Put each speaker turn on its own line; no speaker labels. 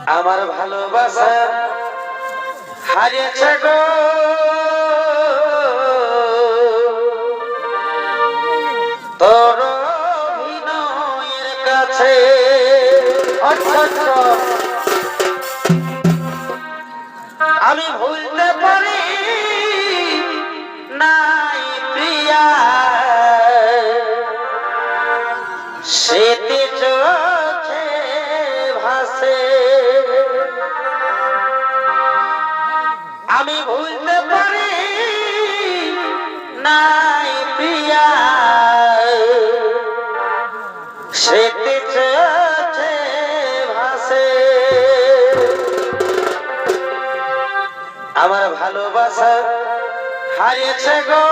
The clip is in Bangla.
আমার ভালোবাসা হারিয়েছে গো তোর অভিনয়ের কাছে। আমি ভুলতে পারি নাই প্রিয়া, স্মৃতি চোখে ভাসে। আমি ভুলতে পারি নাই প্রিয়া, স্মৃতি চোখে ভাসে। আমার ভালোবাসা হারিয়েছে গো।